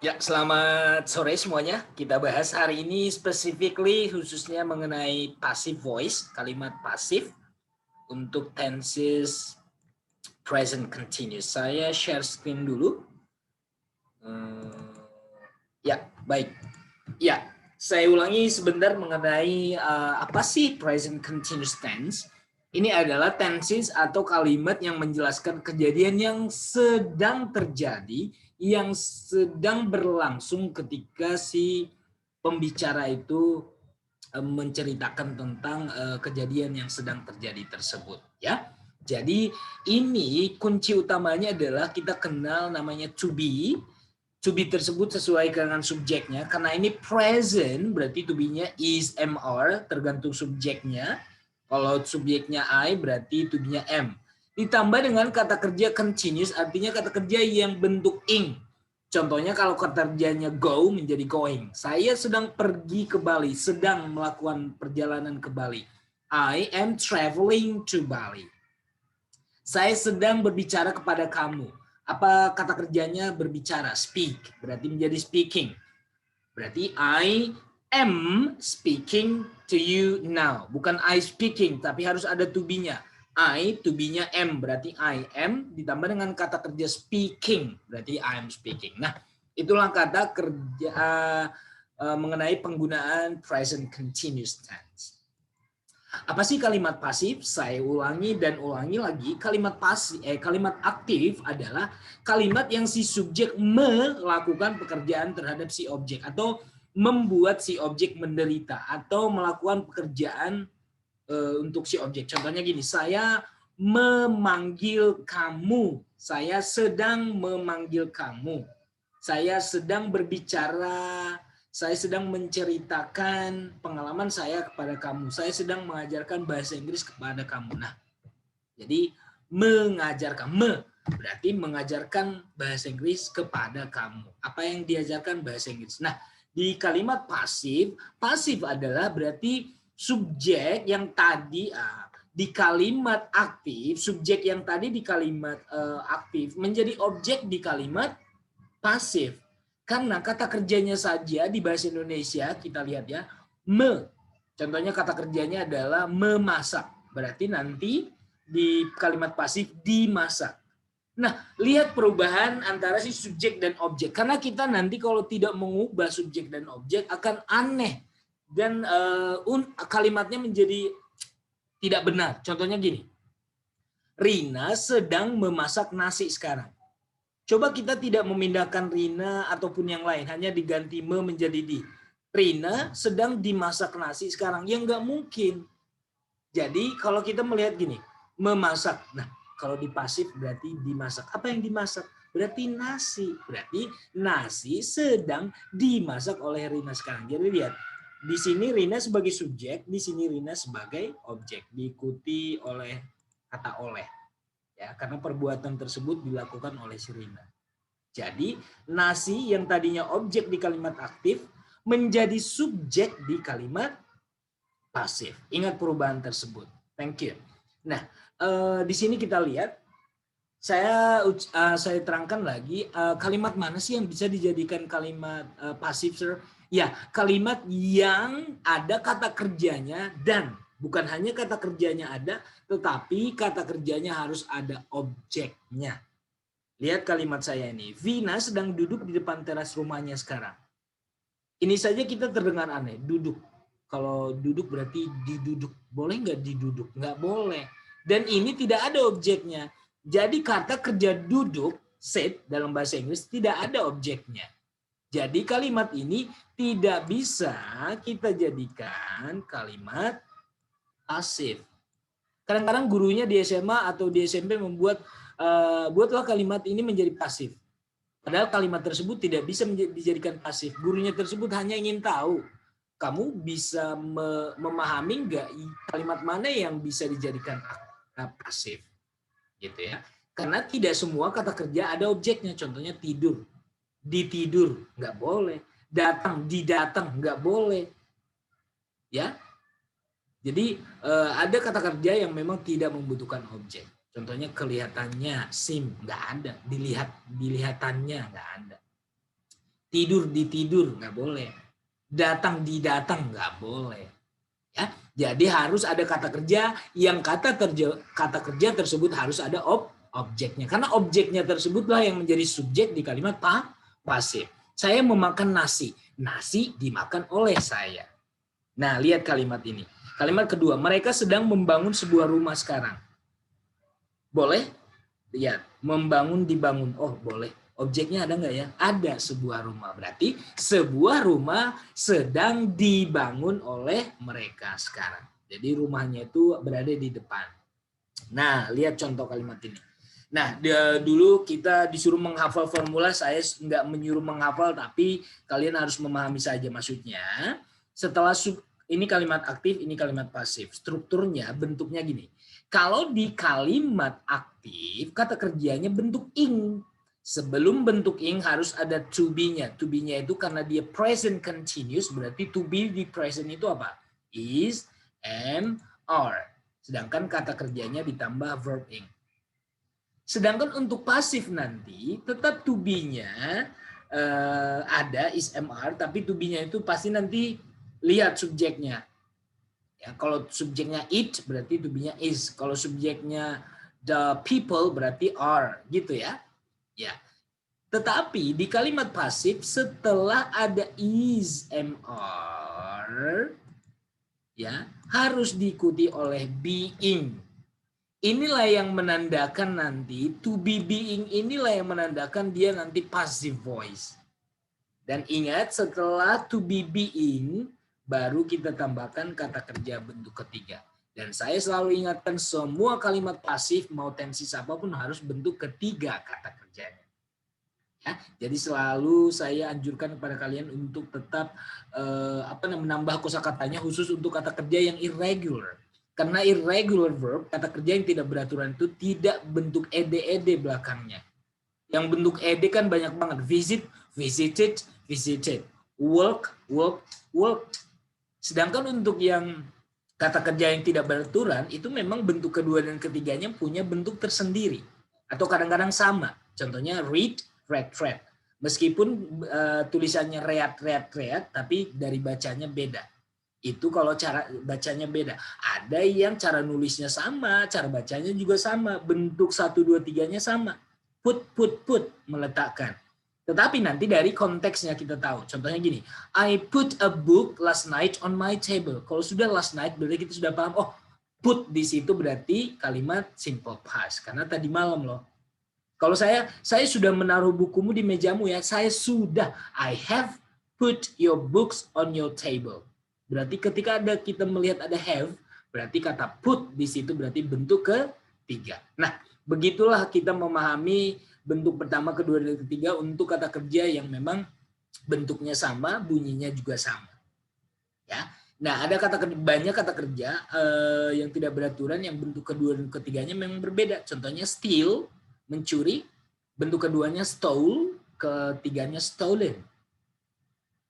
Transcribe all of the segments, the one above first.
Ya, selamat sore semuanya. Kita bahas hari ini specifically khususnya mengenai passive voice, kalimat pasif untuk tenses present continuous. Saya share screen dulu. Ya, baik. Ya, saya ulangi sebentar mengenai apa sih present continuous tense. Ini adalah tenses atau kalimat yang menjelaskan kejadian yang sedang terjadi, yang sedang berlangsung ketika si pembicara itu menceritakan tentang kejadian yang sedang terjadi tersebut, ya. Jadi ini kunci utamanya adalah kita kenal namanya to be. To be tersebut sesuai dengan subjeknya, karena ini present berarti to be-nya is, am, are, tergantung subjeknya. Kalau subjeknya I berarti to be-nya am. Ditambah dengan kata kerja continuous, artinya kata kerja yang bentuk ing. Contohnya kalau kata kerjanya go menjadi going. Saya sedang pergi ke Bali, sedang melakukan perjalanan ke Bali. I am traveling to Bali. Saya sedang berbicara kepada kamu. Apa kata kerjanya berbicara? Speak. Berarti menjadi speaking. Berarti I am speaking to you now. Bukan I speaking, tapi harus ada to be-nya. I, to be-nya am. Berarti I am ditambah dengan kata kerja speaking. Berarti I am speaking. Nah, itulah kata kerja mengenai penggunaan present continuous tense. Apa sih kalimat pasif? Saya ulangi dan ulangi lagi. Kalimat pasif, kalimat aktif adalah kalimat yang si subjek melakukan pekerjaan terhadap si objek atau membuat si objek menderita atau melakukan pekerjaan untuk si objek. Contohnya gini, saya memanggil kamu. Saya sedang memanggil kamu. Saya sedang berbicara, saya sedang menceritakan pengalaman saya kepada kamu. Saya sedang mengajarkan bahasa Inggris kepada kamu. Nah, jadi mengajarkan, berarti mengajarkan bahasa Inggris kepada kamu. Apa yang diajarkan bahasa Inggris. Nah, di kalimat pasif, pasif adalah berarti subjek yang tadi di kalimat aktif, subjek yang tadi di kalimat aktif menjadi objek di kalimat pasif. Karena kata kerjanya saja di bahasa Indonesia, kita lihat ya, Contohnya kata kerjanya adalah memasak. Berarti nanti di kalimat pasif dimasak. Nah, lihat perubahan antara si subjek dan objek. Karena kita nanti kalau tidak mengubah subjek dan objek akan aneh. Dan kalimatnya menjadi tidak benar. Contohnya gini, Rina sedang memasak nasi sekarang. Coba kita tidak memindahkan Rina ataupun yang lain, hanya diganti menjadi di. Rina sedang dimasak nasi sekarang, yang nggak mungkin. Jadi kalau kita melihat gini, memasak. Nah, kalau di pasif berarti dimasak. Apa yang dimasak? Berarti nasi. Berarti nasi sedang dimasak oleh Rina sekarang. Jadi lihat, di sini Rina sebagai subjek, di sini Rina sebagai objek. Diikuti oleh kata oleh. Ya, karena perbuatan tersebut dilakukan oleh si Rina. Jadi nasi yang tadinya objek di kalimat aktif menjadi subjek di kalimat pasif. Ingat perubahan tersebut. Thank you. Nah, di sini kita lihat, saya terangkan lagi kalimat mana sih yang bisa dijadikan kalimat pasif, sir? Ya, kalimat yang ada kata kerjanya dan bukan hanya kata kerjanya ada, tetapi kata kerjanya harus ada objeknya. Lihat kalimat saya ini. Vina sedang duduk di depan teras rumahnya sekarang. Ini saja kita terdengar aneh. Duduk. Kalau duduk berarti diduduk. Boleh nggak diduduk? Nggak boleh. Dan ini tidak ada objeknya. Jadi kata kerja duduk, sit, dalam bahasa Inggris tidak ada objeknya. Jadi kalimat ini tidak bisa kita jadikan kalimat pasif. Kadang-kadang gurunya di SMA atau di SMP membuat buatlah kalimat ini menjadi pasif. Padahal kalimat tersebut tidak bisa dijadikan pasif. Gurunya tersebut hanya ingin tahu, kamu bisa memahami nggak kalimat mana yang bisa dijadikan pasif, gitu ya. Karena tidak semua kata kerja ada objeknya. Contohnya tidur, ditidur nggak boleh. Datang, didatang nggak boleh, ya. Jadi ada kata kerja yang memang tidak membutuhkan objek. Contohnya kelihatannya, nggak ada. Dilihatannya, nggak ada. Tidur di tidur nggak boleh. Datang di datang nggak boleh. Ya, jadi harus ada kata kerja yang kata kerja tersebut harus ada objeknya. Karena objeknya tersebutlah yang menjadi subjek di kalimat pasif. Saya memakan nasi. Nasi dimakan oleh saya. Nah, lihat kalimat ini. Kalimat kedua, mereka sedang membangun sebuah rumah sekarang. Boleh? Lihat, membangun dibangun. Oh, boleh. Objeknya ada nggak ya? Ada sebuah rumah. Berarti sebuah rumah sedang dibangun oleh mereka sekarang. Jadi rumahnya itu berada di depan. Nah, lihat contoh kalimat ini. Nah, dulu kita disuruh menghafal formula, saya nggak menyuruh menghafal, tapi kalian harus memahami saja maksudnya. Setelah ini kalimat aktif, ini kalimat pasif. Strukturnya, bentuknya gini. Kalau di kalimat aktif, kata kerjanya bentuk ing. Sebelum bentuk ing harus ada to be-nya. To be-nya itu karena dia present continuous, berarti to be di present itu apa? Is, am, are. Sedangkan kata kerjanya ditambah verb ing. Sedangkan untuk pasif nanti, tetap to be-nya ada is, am, are, tapi to be-nya itu pasti nanti lihat subjeknya. Ya, kalau subjeknya it, berarti to be-nya is. Kalau subjeknya the people, berarti are. Gitu ya. Ya, tetapi di kalimat pasif setelah ada is, am, are, ya harus diikuti oleh being. Inilah yang menandakan nanti to be being, inilah yang menandakan dia nanti passive voice. Dan ingat, setelah to be being baru kita tambahkan kata kerja bentuk ketiga. Dan saya selalu ingatkan semua kalimat pasif mau tensis apapun harus bentuk ketiga kata kerjanya. Ya, jadi selalu saya anjurkan kepada kalian untuk tetap menambah kosakatanya khusus untuk kata kerja yang irregular. Karena irregular verb, kata kerja yang tidak beraturan itu tidak bentuk ed belakangnya. Yang bentuk ed kan banyak banget. Visit, visited, visited. Work, work, worked. Sedangkan untuk yang kata kerja yang tidak beraturan, itu memang bentuk kedua dan ketiganya punya bentuk tersendiri. Atau kadang-kadang sama. Contohnya read, read, read. Meskipun tulisannya read, read, read, tapi dari bacanya beda. Itu kalau cara bacanya beda. Ada yang cara nulisnya sama, cara bacanya juga sama. Bentuk 1, 2, 3-nya sama. Put, put, put, meletakkan. Tetapi nanti dari konteksnya kita tahu. Contohnya gini, I put a book last night on my table. Kalau sudah last night berarti kita sudah paham, oh put di situ berarti kalimat simple past. Karena tadi malam loh. Kalau saya sudah menaruh bukumu di mejamu ya, saya sudah, I have put your books on your table. Berarti ketika kita melihat ada have, berarti kata put di situ berarti bentuk ketiga. Nah, begitulah kita memahami bentuk pertama, kedua, dan ketiga untuk kata kerja yang memang bentuknya sama, bunyinya juga sama. Ya, nah ada banyak kata kerja yang tidak beraturan, yang bentuk kedua dan ketiganya memang berbeda. Contohnya steal, mencuri, bentuk keduanya stole, ketiganya stolen.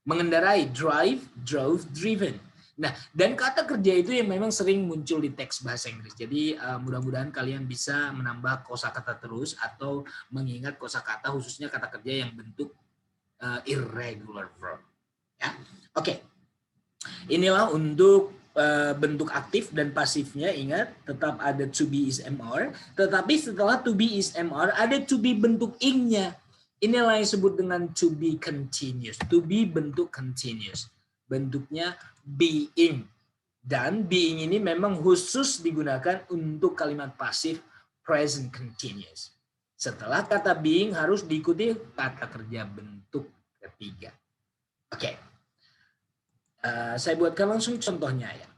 Mengendarai, drive, drove, driven. Nah, dan kata kerja itu yang memang sering muncul di teks bahasa Inggris. Jadi mudah-mudahan kalian bisa menambah kosakata terus atau mengingat kosakata khususnya kata kerja yang bentuk irregular verb. Ya, oke. Inilah untuk bentuk aktif dan pasifnya. Ingat, tetap ada to be is am are. Tetapi setelah to be is am are ada to be bentuk ing-nya. Inilah yang disebut dengan to be continuous. To be bentuk continuous. Bentuknya being. Dan being ini memang khusus digunakan untuk kalimat pasif present continuous. Setelah kata being harus diikuti kata kerja bentuk ketiga. Oke. Saya buatkan langsung contohnya ya.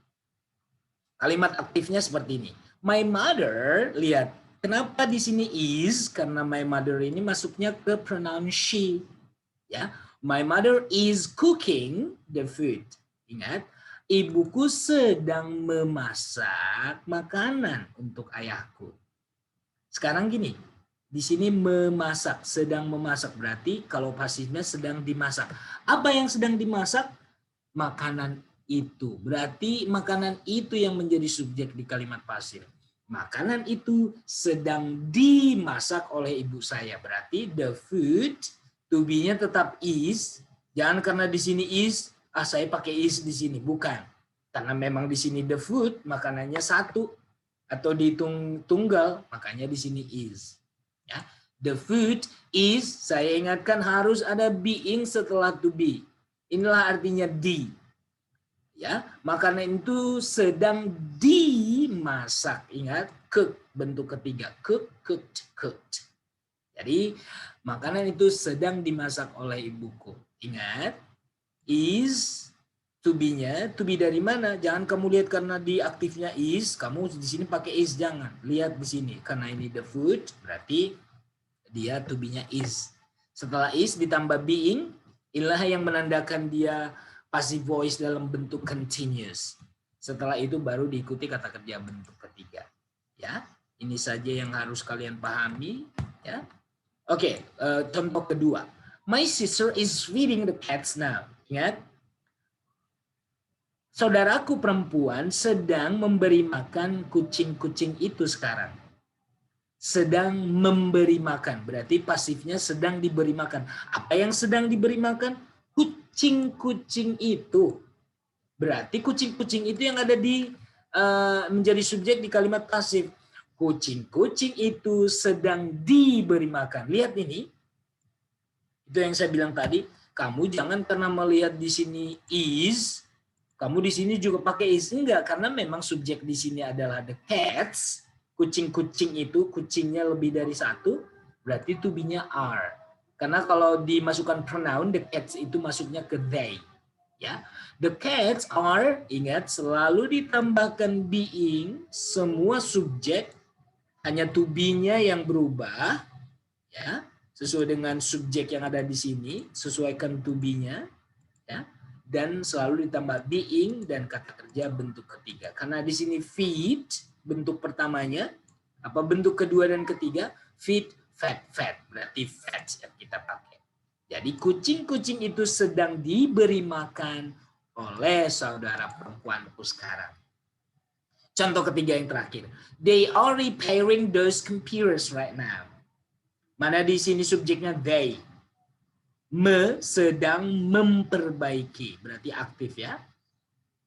Kalimat aktifnya seperti ini. My mother, lihat. Kenapa di sini is? Karena my mother ini masuknya ke pronoun she. Ya. My mother is cooking the food. Ingat, ibuku sedang memasak makanan untuk ayahku. Sekarang gini, di sini memasak, sedang memasak. Berarti kalau pasifnya sedang dimasak. Apa yang sedang dimasak? Makanan itu. Berarti makanan itu yang menjadi subjek di kalimat pasif. Makanan itu sedang dimasak oleh ibu saya. Berarti the food To be-nya tetap is. Jangan karena di sini is, saya pakai is di sini. Bukan. Karena memang di sini the food, makanannya satu. Atau dihitung tunggal, makanya di sini is. Ya. The food is, saya ingatkan harus ada being setelah to be. Inilah artinya di. Ya, makanan itu sedang dimasak. Ingat, cook bentuk ketiga. Cook, cooked, cooked. Jadi, makanan itu sedang dimasak oleh ibuku. Ingat, is to be-nya, to be dari mana? Jangan kamu lihat karena di aktifnya is, kamu di sini pakai is, jangan. Lihat di sini, karena ini the food, berarti dia to be-nya is. Setelah is ditambah being, inilah yang menandakan dia passive voice dalam bentuk continuous. Setelah itu baru diikuti kata kerja bentuk ketiga. Ya, ini saja yang harus kalian pahami. Ya. Oke, contoh kedua. My sister is feeding the cats now. Ingat, saudaraku perempuan sedang memberi makan kucing-kucing itu sekarang. Sedang memberi makan, berarti pasifnya sedang diberi makan. Apa yang sedang diberi makan? Kucing-kucing itu. Berarti kucing-kucing itu yang ada di menjadi subjek di kalimat pasif. Kucing-kucing itu sedang diberi makan. Lihat ini. Itu yang saya bilang tadi. Kamu jangan karena melihat di sini is, kamu di sini juga pakai is. Enggak, karena memang subjek di sini adalah the cats. Kucing-kucing itu, kucingnya lebih dari satu, berarti to be-nya are. Karena kalau dimasukkan pronoun, the cats itu masuknya ke they. Ya, the cats are, ingat, selalu ditambahkan being, semua subjek, hanya to be-nya yang berubah, ya, sesuai dengan subjek yang ada di sini, sesuaikan to be-nya, ya, dan selalu ditambah being dan kata kerja bentuk ketiga. Karena di sini feed bentuk pertamanya, apa bentuk kedua dan ketiga? Feed, fed, fed, berarti fed yang kita pakai. Jadi kucing-kucing itu sedang diberi makan oleh saudara perempuanku sekarang. Contoh ketiga yang terakhir. They are repairing those computers right now. Mana di sini subjeknya they. Sedang memperbaiki. Berarti aktif ya.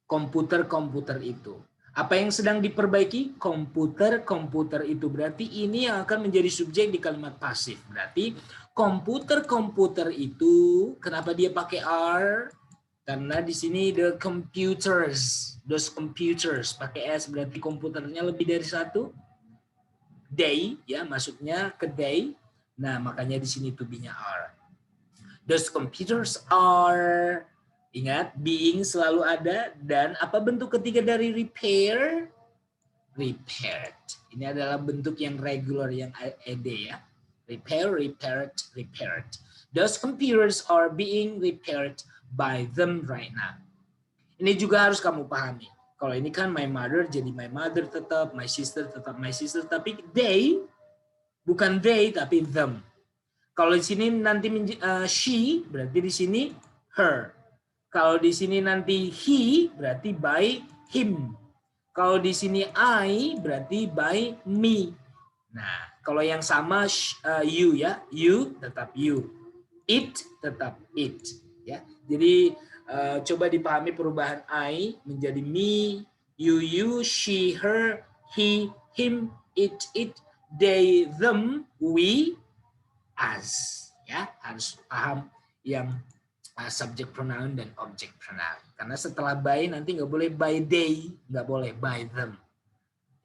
Komputer-komputer itu. Apa yang sedang diperbaiki? Komputer-komputer itu. Berarti ini yang akan menjadi subjek di kalimat pasif. Berarti komputer-komputer itu, kenapa dia pakai are? Karena di sini the computers, those computers pakai s berarti komputernya lebih dari satu. They ya masuknya ke they. Nah makanya di sini to be-nya are. Those computers are, ingat being selalu ada dan apa bentuk ketiga dari repair? Repaired. Ini adalah bentuk yang regular yang ed ya. Repair, repaired, repaired. Those computers are being repaired by them right now. Ini juga harus kamu pahami. Kalau ini kan my mother, jadi my mother tetap, my sister tetap my sister, tapi they, bukan they, tapi them. Kalau di sini nanti she, berarti di sini her. Kalau di sini nanti he, berarti by him. Kalau di sini I, berarti by me. Nah, kalau yang sama you ya, you tetap you. It tetap it. Ya, jadi coba dipahami perubahan I menjadi me, you, she, her, he, him, it, they, them, we, us. Ya, harus paham yang subject pronoun dan object pronoun. Karena setelah by nanti nggak boleh by they, nggak boleh by them.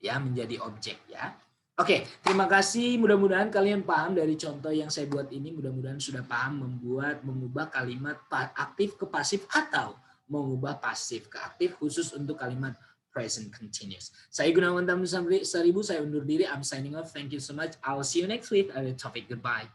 Ya, menjadi objek ya. Oke, terima kasih. Mudah-mudahan kalian paham dari contoh yang saya buat ini. Mudah-mudahan sudah paham mengubah kalimat aktif ke pasif atau mengubah pasif ke aktif khusus untuk kalimat present continuous. Saya Gunawan Tamnu Saribu, saya undur diri. I'm signing off. Thank you so much. I'll see you next week. Ada topik. Goodbye.